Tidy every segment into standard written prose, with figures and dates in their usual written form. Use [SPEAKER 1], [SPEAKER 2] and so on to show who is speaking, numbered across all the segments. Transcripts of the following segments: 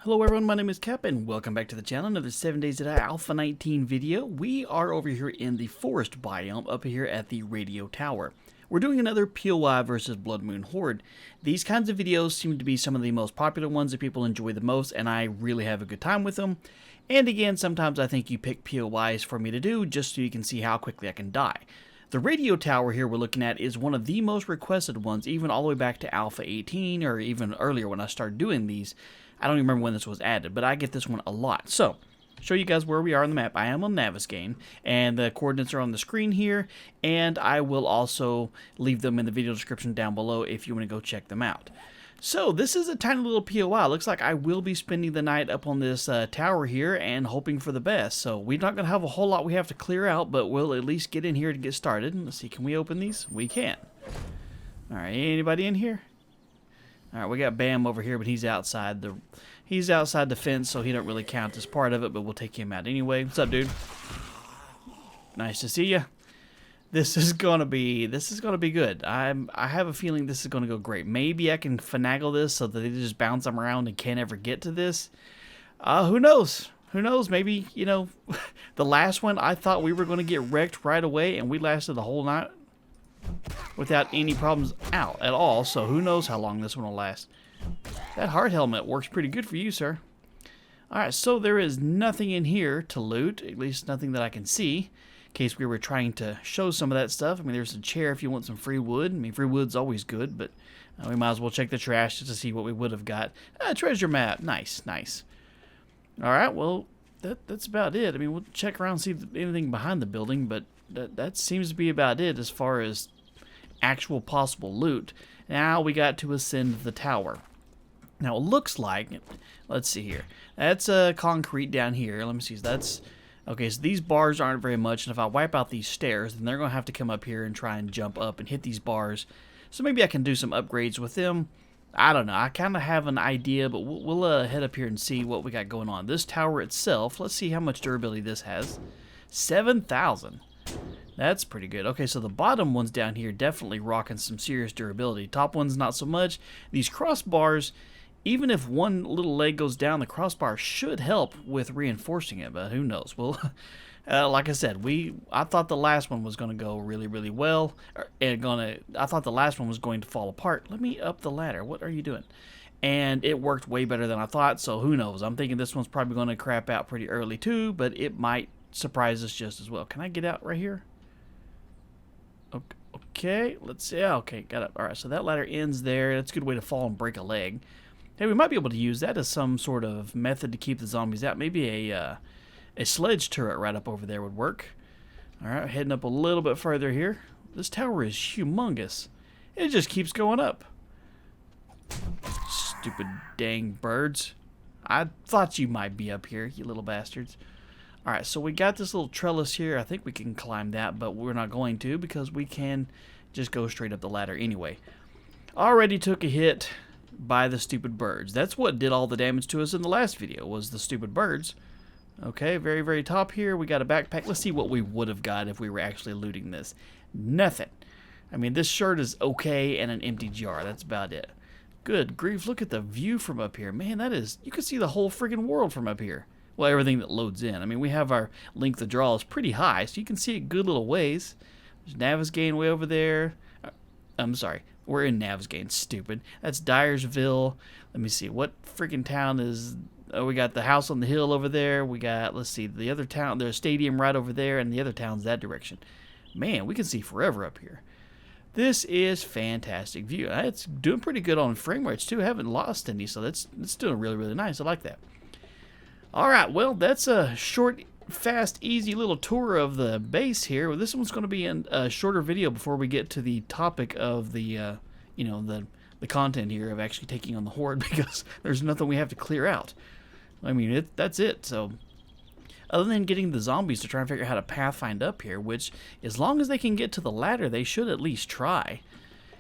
[SPEAKER 1] Hello everyone, my name is Capp and welcome back to the channel. Another 7 Days to Die Alpha 19 video. We are over here in the forest biome up here at the radio tower. We're doing another POI versus Blood Moon Horde. These kinds of videos seem to be some of the most popular ones that people enjoy the most, and I really have a good time with them. And again, sometimes I think you pick POIs for me to do just so you can see how quickly I can die. The radio tower here we're looking at is one of the most requested ones, even all the way back to Alpha 18 or even earlier when I started doing these. I don't even remember when this was added, but I get this one a lot. So, show you guys where we are on the map. I am on Navezgane, and the coordinates are on the screen here, and I will also leave them in the video description down below if you want to go check them out. So, this is a tiny little POI. Looks like I will be spending the night up on this tower here and hoping for the best. So, we're not going to have a whole lot we have to clear out, but we'll at least get in here to get started. Let's see, can we open these? We can. Alright, anybody in here? Alright, we got Bam over here, but he's outside the fence, so he don't really count as part of it, but we'll take him out anyway. What's up, dude? Nice to see you. This is gonna be good. I have a feeling this is gonna go great. Maybe I can finagle this so that they just bounce them around and can't ever get to this. Who knows? Who knows? Maybe, you know, the last one I thought we were gonna get wrecked right away, and we lasted the whole night without any problems out at all, so who knows how long this one will last. That heart helmet works pretty good for you, sir. Alright, so there is nothing in here to loot, at least nothing that I can see, in case we were trying to show some of that stuff. I mean, there's a chair if you want some free wood. I mean, free wood's always good, but we might as well check the trash just to see what we would have got. Treasure map. Nice, nice. Alright, well, that's about it. I mean, we'll check around and see if there's anything behind the building, but that seems to be about it as far as actual possible loot. Now we got to ascend the tower. Now it looks like, let's see here, that's concrete down here. Let me see, that's okay. So these bars aren't very much, and if I wipe out these stairs, then they're gonna have to come up here and try and jump up and hit these bars. So maybe I can do some upgrades with them. I don't know, I kind of have an idea, but we'll head up here and see what we got going on. This tower itself, let's see how much durability this has. 7,000. That's pretty good. Okay, so the bottom ones down here definitely rocking some serious durability. Top ones not so much. These crossbars, even if one little leg goes down, the crossbar should help with reinforcing it, but who knows? Well, like I said, I thought the last one was going to go really, really well. I thought the last one was going to fall apart. Let me up the ladder. What are you doing? And it worked way better than I thought, so who knows? I'm thinking this one's probably going to crap out pretty early too, but it might surprise us just as well. Can I get out right here? Okay, let's see. Okay, got it. Alright, so that ladder ends there. That's a good way to fall and break a leg. Hey, we might be able to use that as some sort of method to keep the zombies out. Maybe a sledge turret right up over there would work. Alright, heading up a little bit further here. This tower is humongous. It just keeps going up. Stupid dang birds. I thought you might be up here, you little bastards. Alright, so we got this little trellis here. I think we can climb that, but we're not going to because we can just go straight up the ladder anyway. Already took a hit by the stupid birds. That's what did all the damage to us in the last video, was the stupid birds. Okay, very, very top here, we got a backpack. Let's see what we would have got if we were actually looting this. Nothing. I mean, this shirt is okay and an empty jar. That's about it. Good grief, look at the view from up here. Man, that is, you can see the whole friggin' world from up here. Well, everything that loads in. I mean, we have our length of draw is pretty high, so you can see it good little ways. There's Navezgane way over there. I'm sorry, we're in Navezgane, stupid. That's Dyersville. Let me see, what freaking town is... Oh, we got the house on the hill over there. We got, let's see, the other town, there's a stadium right over there, and the other town's that direction. Man, we can see forever up here. This is fantastic view. It's doing pretty good on frame rates, too. I haven't lost any, so that's doing really, really nice. I like that. Alright, well, that's a short, fast, easy little tour of the base here. Well, this one's going to be a shorter video before we get to the topic of the, you know, the content here of actually taking on the Horde, because there's nothing we have to clear out. I mean, that's it. So, other than getting the zombies to try and figure out how to pathfind up here, which, as long as they can get to the ladder, they should at least try.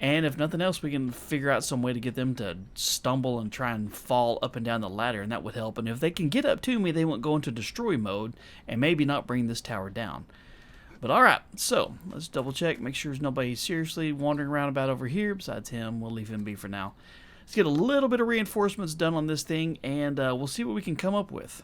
[SPEAKER 1] And if nothing else, we can figure out some way to get them to stumble and try and fall up and down the ladder, and that would help. And if they can get up to me, they won't go into destroy mode and maybe not bring this tower down. But alright, so let's double check, make sure there's nobody seriously wandering around about over here besides him. We'll leave him be for now. Let's get a little bit of reinforcements done on this thing, and we'll see what we can come up with.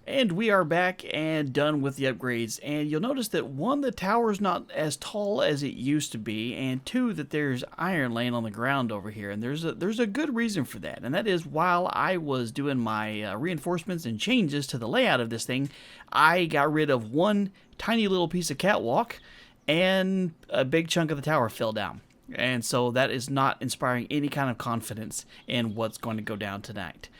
[SPEAKER 1] And we are back and done with the upgrades, and you'll notice that one, the tower's not as tall as it used to be, and two, that there's iron laying on the ground over here, and there's a good reason for that, and that is while I was doing my reinforcements and changes to the layout of this thing, I got rid of one tiny little piece of catwalk, and a big chunk of the tower fell down. And so that is not inspiring any kind of confidence in what's going to go down tonight.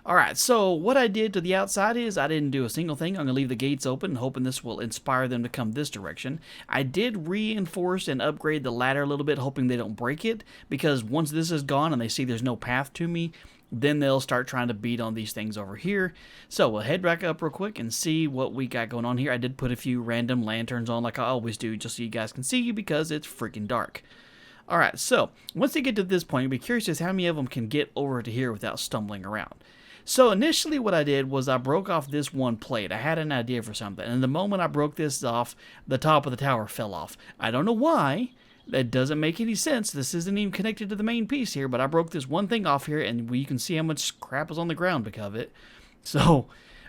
[SPEAKER 1] Alright, so what I did to the outside is I didn't do a single thing. I'm going to leave the gates open, hoping this will inspire them to come this direction. I did reinforce and upgrade the ladder a little bit, hoping they don't break it, because once this is gone and they see there's no path to me, then they'll start trying to beat on these things over here. So we'll head back up real quick and see what we got going on here. I did put a few random lanterns on like I always do, just so you guys can see because it's freaking dark. Alright, so once they get to this point, you'll be curious as how many of them can get over to here without stumbling around. So initially what I did was I broke off this one plate. I had an idea for something, and the moment I broke this off, the top of the tower fell off. I don't know why. That doesn't make any sense. This isn't even connected to the main piece here, but I broke this one thing off here, and you can see how much crap is on the ground because of it. So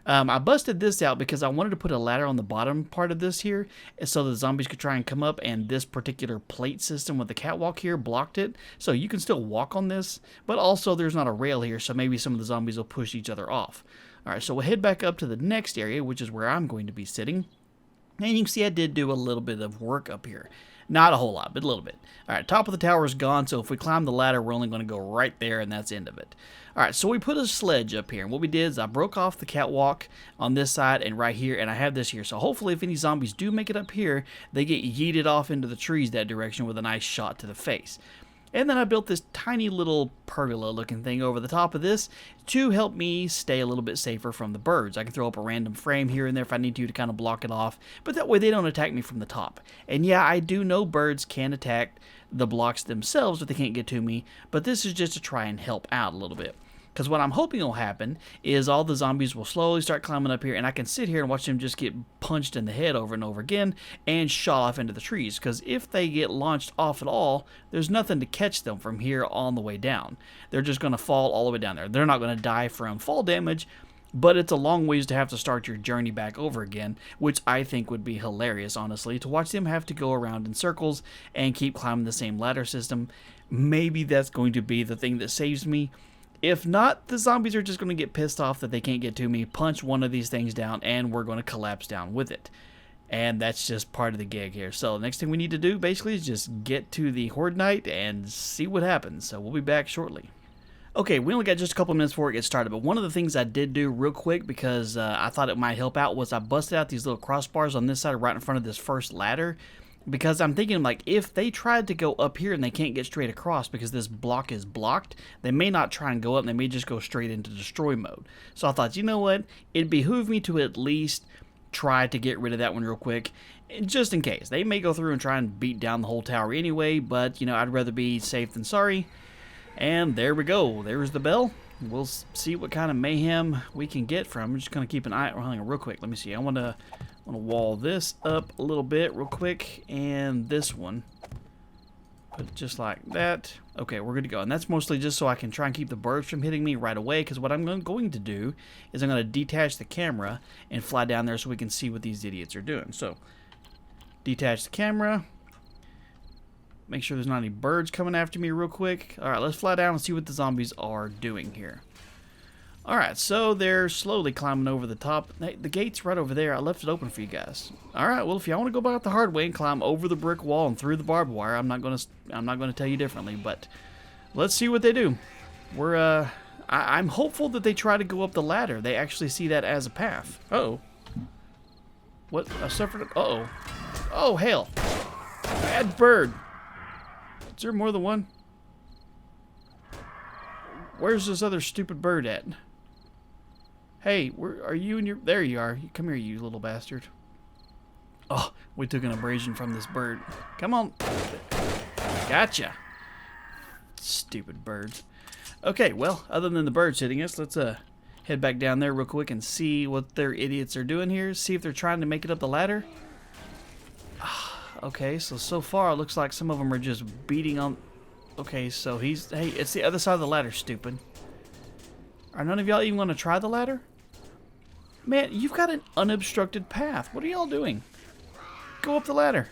[SPEAKER 1] I busted this out because I wanted to put a ladder on the bottom part of this here so the zombies could try and come up, and this particular plate system with the catwalk here blocked it. So you can still walk on this, but also there's not a rail here, so maybe some of the zombies will push each other off. Alright, so we'll head back up to the next area, which is where I'm going to be sitting. And you can see I did do a little bit of work up here. Not a whole lot, but a little bit. Alright, top of the tower is gone, so if we climb the ladder, we're only going to go right there, and that's the end of it. Alright, so we put a sledge up here, and what we did is I broke off the catwalk on this side and right here, and I have this here. So hopefully if any zombies do make it up here, they get yeeted off into the trees that direction with a nice shot to the face. And then I built this tiny little pergola looking thing over the top of this to help me stay a little bit safer from the birds. I can throw up a random frame here and there if I need to kind of block it off, but that way they don't attack me from the top. And yeah, I do know birds can attack the blocks themselves if they can't get to me, but this is just to try and help out a little bit. Because what I'm hoping will happen is all the zombies will slowly start climbing up here, and I can sit here and watch them just get punched in the head over and over again and shot off into the trees. Because if they get launched off at all, there's nothing to catch them from here on the way down. They're just going to fall all the way down there. They're not going to die from fall damage, but it's a long ways to have to start your journey back over again, which I think would be hilarious, honestly, to watch them have to go around in circles and keep climbing the same ladder system. Maybe that's going to be the thing that saves me. If not, the zombies are just going to get pissed off that they can't get to me, punch one of these things down, and we're going to collapse down with it. And that's just part of the gig here. So the next thing we need to do, basically, is just get to the Horde Night and see what happens. So we'll be back shortly. Okay, we only got just a couple minutes before it gets started, but one of the things I did do real quick because I thought it might help out was I busted out these little crossbars on this side right in front of this first ladder. Because I'm thinking, like, if they tried to go up here and they can't get straight across because this block is blocked, they may not try and go up and they may just go straight into destroy mode. So I thought, you know what, it'd behoove me to at least try to get rid of that one real quick, just in case. They may go through and try and beat down the whole tower anyway, but, you know, I'd rather be safe than sorry. And there we go. There's the bell. We'll see what kind of mayhem we can get from. I'm just going to keep an eye on it real quick. Let me see. I want to wall this up a little bit real quick, and this one. Put it just like that. Okay, we're good to go. And that's mostly just so I can try and keep the birds from hitting me right away, because what I'm going to do is I'm going to detach the camera and fly down there so we can see what these idiots are doing. So, detach the camera. Make sure there's not any birds coming after me real quick. Alright, let's fly down and see what the zombies are doing here. Alright, so they're slowly climbing over the top. Hey, the gate's right over there. I left it open for you guys. Alright, well, if y'all want to go back the hard way and climb over the brick wall and through the barbed wire, I'm not gonna tell you differently, but let's see what they do. I'm hopeful that they try to go up the ladder. They actually see that as a path. Uh-oh. What? I suffered. Uh-oh. Oh, hell. Bad bird. Is there more than one? Where's this other stupid bird at? Hey, where are you? There you are. Come here, you little bastard. Oh, we took an abrasion from this bird. Come on. Gotcha. Stupid birds. Okay, well, other than the birds hitting us, let's head back down there real quick and see what their idiots are doing here. See if they're trying to make it up the ladder. Okay, so far it looks like some of them are just beating on... Okay, so he's... Hey, it's the other side of the ladder, stupid. Are none of y'all even going to try the ladder? Man, you've got an unobstructed path. What are y'all doing? Go up the ladder.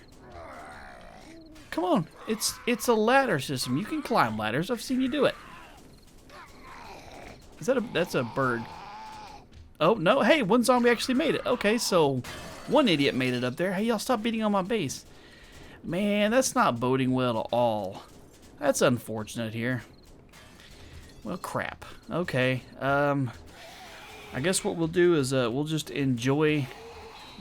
[SPEAKER 1] Come on. It's a ladder system. You can climb ladders. I've seen you do it. Is that a... That's a bird. Oh, no. Hey, one zombie actually made it. Okay, so one idiot made it up there. Hey, y'all stop beating on my base. Man, that's not boding well at all. That's unfortunate here. Well, crap. Okay. I guess what we'll do is we'll just enjoy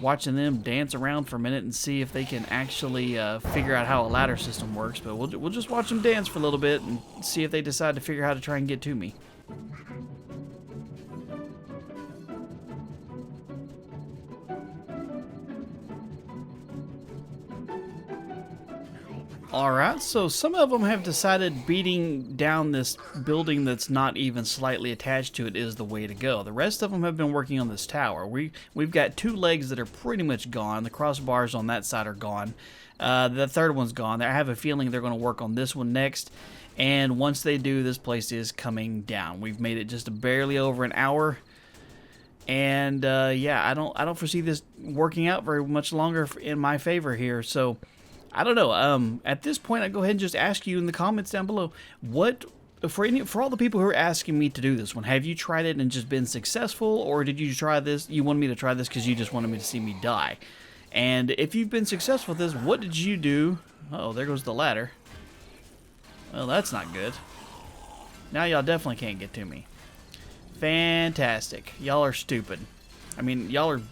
[SPEAKER 1] watching them dance around for a minute and see if they can actually figure out how a ladder system works. But we'll just watch them dance for a little bit and see if they decide to figure out how to try and get to me. Alright, so some of them have decided beating down this building that's not even slightly attached to it is the way to go. The rest of them have been working on this tower. We've got two legs that are pretty much gone. The crossbars on that side are gone. The third one's gone. I have a feeling they're going to work on this one next. And once they do, this place is coming down. We've made it just barely over an hour. And yeah, I don't foresee this working out very much longer in my favor here. So I don't know. At this point, I go ahead and just ask you in the comments down below, what for all the people who are asking me to do this one, have you tried it and just been successful, or did you try this? You wanted me to try this because you just wanted me to see me die. And if you've been successful with this, what did you do? Uh-oh, there goes the ladder. Well, that's not good. Now y'all definitely can't get to me. Fantastic. Y'all are stupid. I mean, y'all are...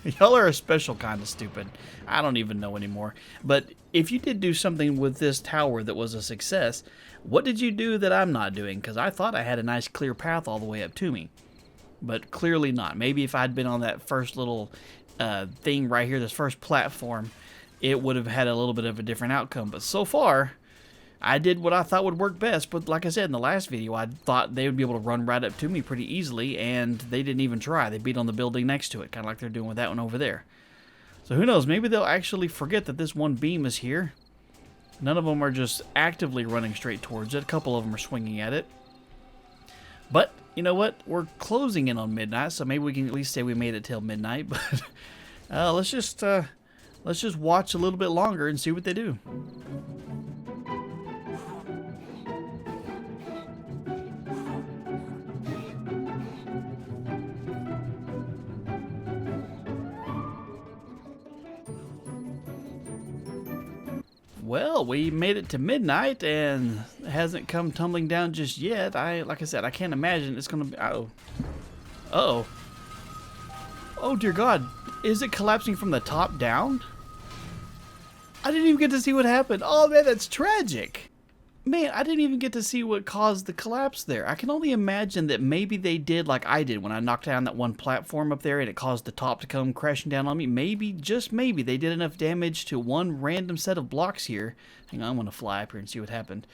[SPEAKER 1] Y'all are a special kind of stupid. I don't even know anymore. But if you did do something with this tower that was a success, what did you do that I'm not doing? Because I thought I had a nice clear path all the way up to me. But clearly not. Maybe if I'd been on that first little thing right here, this first platform, it would have had a little bit of a different outcome. But so far, I did what I thought would work best. But like I said in the last video, I thought they would be able to run right up to me pretty easily, and they didn't even try. They beat on the building next to it, kind of like they're doing with that one over there. So who knows, maybe they'll actually forget that this one beam is here. None of them are just actively running straight towards it. A couple of them are swinging at it. But, you know what? We're closing in on midnight, so maybe we can at least say we made it till midnight. But let's just watch a little bit longer and see what they do. Well, we made it to midnight, and it hasn't come tumbling down just yet. Like I said, I can't imagine it's gonna be... Uh-oh. Uh-oh. Oh, dear God. Is it collapsing from the top down? I didn't even get to see what happened. Oh, man, that's tragic. Man, I didn't even get to see what caused the collapse there. I can only imagine that maybe they did like I did when I knocked down that one platform up there and it caused the top to come crashing down on me. Maybe, just maybe, they did enough damage to one random set of blocks here. Hang on, I'm going to fly up here and see what happened.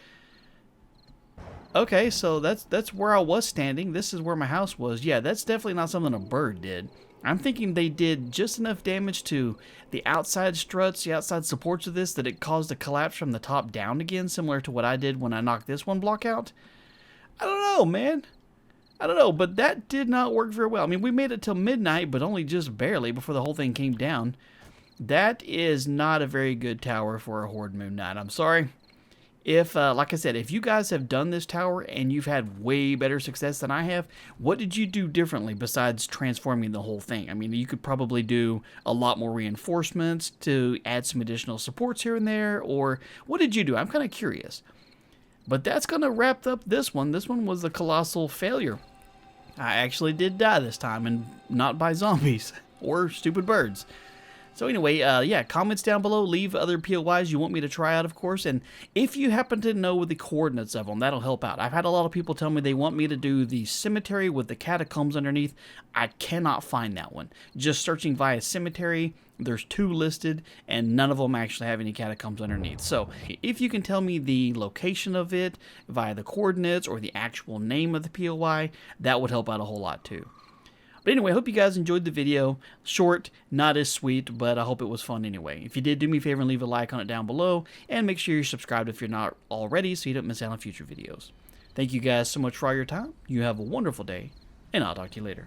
[SPEAKER 1] Okay, so that's where I was standing. This is where my house was. Yeah, that's definitely not something a bird did. I'm thinking they did just enough damage to the outside struts, the outside supports of this, that it caused a collapse from the top down again, similar to what I did when I knocked this one block out. I don't know, man. I don't know, but that did not work very well. I mean, we made it till midnight, but only just barely before the whole thing came down. That is not a very good tower for a Horde Moon Night. I'm sorry. If, like I said, if you guys have done this tower and you've had way better success than I have, what did you do differently besides transforming the whole thing? I mean, you could probably do a lot more reinforcements to add some additional supports here and there, or what did you do? I'm kind of curious. But that's going to wrap up this one. This one was a colossal failure. I actually did die this time, and not by zombies or stupid birds. So anyway, yeah, comments down below. Leave other POIs you want me to try out, of course. And if you happen to know the coordinates of them, that'll help out. I've had a lot of people tell me they want me to do the cemetery with the catacombs underneath. I cannot find that one. Just searching via cemetery, there's 2 listed, and none of them actually have any catacombs underneath. So if you can tell me the location of it via the coordinates or the actual name of the POI, that would help out a whole lot too. But anyway, I hope you guys enjoyed the video. Short, not as sweet, but I hope it was fun anyway. If you did, do me a favor and leave a like on it down below, and make sure you're subscribed if you're not already so you don't miss out on future videos. Thank you guys so much for all your time. You have a wonderful day, and I'll talk to you later.